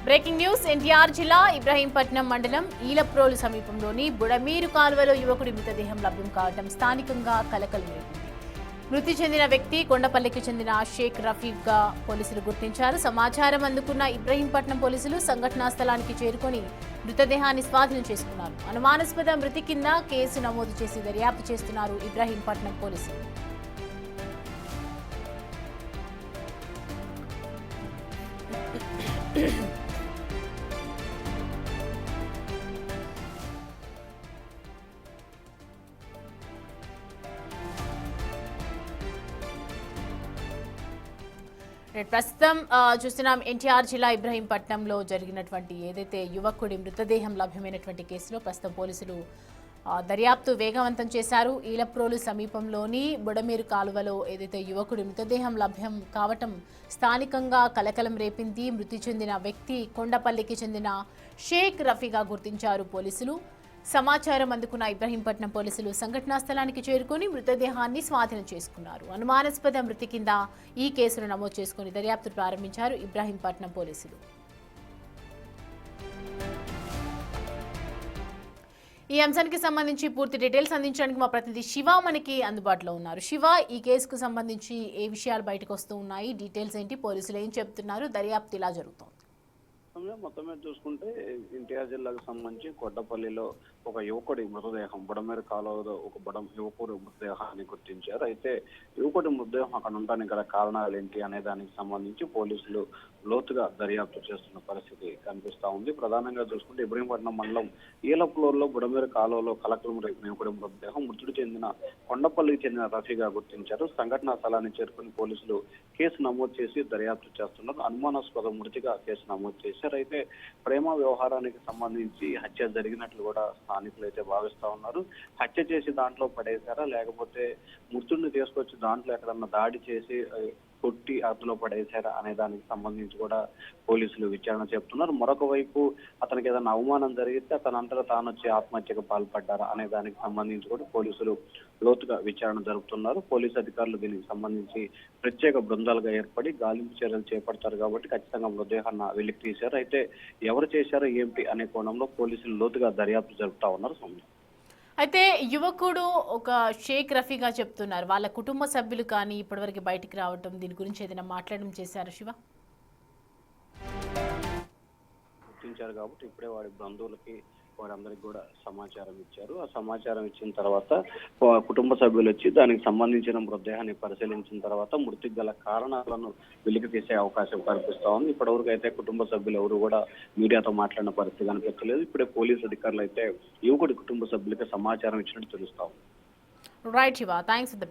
Breaking news NTR జిల్లా ఇబ్రహీంపట్నం మండలం ఈలప్రోలు సమీపంలోని బుడమీరు కాలువలో యువకుడి మృతదేహం లభ్యం కావడం స్థానికంగా కలకలం రేపింది. మృతి చెందిన వ్యక్తి కొండపల్లికి చెందిన షేక్ రఫీక్గా పోలీసులు గుర్తించారు. సమాచారం అందుకున్న ఇబ్రహీంపట్నం పోలీసులు సంఘటనా స్థలానికి చేరుకొని మృతదేహాన్ని స్వాధీనం చేసుకున్నారు. అనుమానాస్పద మృతి కింద కేసు నమోదు చేసి దర్యాప్తు చేస్తున్నారు ఇబ్రహీంపట్నం పోలీసులు. ప్రస్తుతం చూస్తున్నాం ఎన్టీఆర్ జిల్లా ఇబ్రహీంపట్నంలో జరిగినటువంటి ఏదైతే యువకుడి మృతదేహం లభ్యమైనటువంటి కేసులో ప్రస్తుతం పోలీసులు దర్యాప్తు వేగవంతం చేశారు. ఈలప్రోలు సమీపంలోని బుడమేరు కాలువలో ఏదైతే యువకుడి మృతదేహం లభ్యం కావటం స్థానికంగా కలకలం రేపింది. మృతి చెందిన వ్యక్తి కొండపల్లికి చెందిన షేక్ రఫీగా గుర్తించారు పోలీసులు. సమాచారం అందుకున్న ఇబ్రహీంపట్నం పోలీసులు సంఘటనా స్థలానికి చేరుకొని మృతదేహాన్ని స్వాధీనం చేసుకున్నారు. అనుమానాస్పద మృతి కింద ఈ కేసును నమోదు చేసుకుని దర్యాప్తు ప్రారంభించారు ఇబ్రహీంపట్నం పోలీసులు. ఈ అంశానికి సంబంధించి పూర్తి డీటెయిల్స్ అందించడానికి మా ప్రతినిధి శివ మనకి అందుబాటులో ఉన్నారు. శివ, ఈ కేసుకు సంబంధించి ఏ విషయాలు బయటకు వస్తూ ఉన్నాయి, డీటెయిల్స్ ఏంటి, పోలీసులు ఏం చెప్తున్నారు, దర్యాప్తు ఇలా జరుగుతోంది? మొత్తం మీద చూసుకుంటే ఎన్టీఆర్ జిల్లాకు సంబంధించి కొట్టపల్లిలో ఒక యువకుడి మృతదేహం బుడమేరు కాలువలో ఒక యువకుడి మృతదేహాన్ని గుర్తించారు. అయితే యువకుడి మృతదేహం అక్కడ ఉండడానికి గల కారణాలు ఏంటి అనే దానికి సంబంధించి పోలీసులు లోతుగా దర్యాప్తు చేస్తున్న పరిస్థితి కనిపిస్తా ఉంది. ప్రధానంగా చూసుకుంటే ఇబ్రహీంపట్నం మండలం ఈలప్లోర్లో బుడమేరు కాలువలో కలకలం రేపిన యువకుడి మృతదేహం మృతుడు చెందిన కొండపల్లికి చెందిన రఫీగా గుర్తించారు. సంఘటనా స్థలాన్ని చేరుకుని పోలీసులు కేసు నమోదు చేసి దర్యాప్తు చేస్తున్నారు. అనుమానాస్పద మృతిగా కేసు నమోదు చేశారు. అయితే ప్రేమ వ్యవహారానికి సంబంధించి హత్య జరిగినట్లు కూడా స్థానికులు అయితే భావిస్తా ఉన్నారు. హత్య చేసి దాంట్లో పడేశారా, లేకపోతే మృతుడిని తీసుకొచ్చి దాంట్లో ఎక్కడన్నా దాడి చేసి కొట్టి అందులో పడేశారా అనే దానికి సంబంధించి కూడా పోలీసులు విచారణ చెప్తున్నారు. మరొక వైపు అతనికి ఏదైనా అవమానం జరిగితే అతనంతటా తాను వచ్చి ఆత్మహత్యకు పాల్పడ్డారా అనే దానికి సంబంధించి కూడా పోలీసులు లోతుగా విచారణ జరుపుతున్నారు. పోలీసు అధికారులు దీనికి సంబంధించి ప్రత్యేక బృందాలుగా ఏర్పడి గాలింపు చర్యలు చేపడతారు కాబట్టి ఖచ్చితంగా మృతదేహాన్ని వెలికి తీశారు. అయితే ఎవరు చేశారో ఏమిటి అనే కోణంలో పోలీసులు లోతుగా దర్యాప్తు జరుపుతా ఉన్నారు. అయితే యువకుడు ఒక షేక్ రఫీగా చెప్తున్నారు. వాళ్ళ కుటుంబ సభ్యులు కానీ ఇప్పటివరకు బయటికి రావటం, దీని గురించి ఏదైనా మాట్లాడడం చేశారు శివ? గుర్తించారు కాబట్టి ఇప్పుడే వాడి బంధువులకి వారందరికి కూడా సమాచారం ఇచ్చారు. ఆ సమాచారం ఇచ్చిన తర్వాత కుటుంబ సభ్యులు వచ్చి దానికి సంబంధించిన మృతదేహాన్ని పరిశీలించిన తర్వాత మృతికి గల కారణాలను వెలికి తీసే అవకాశం కనిపిస్తా ఉంది. ఇప్పటివరకు అయితే కుటుంబ సభ్యులు ఎవరు కూడా మీడియాతో మాట్లాడిన పరిస్థితి కనిపించలేదు. ఇప్పుడే పోలీసు అధికారులు అయితే యువకుడి కుటుంబ సభ్యులకి సమాచారం ఇచ్చినట్టు తెలుస్తా ఉంది. Right Shiva, thanks for the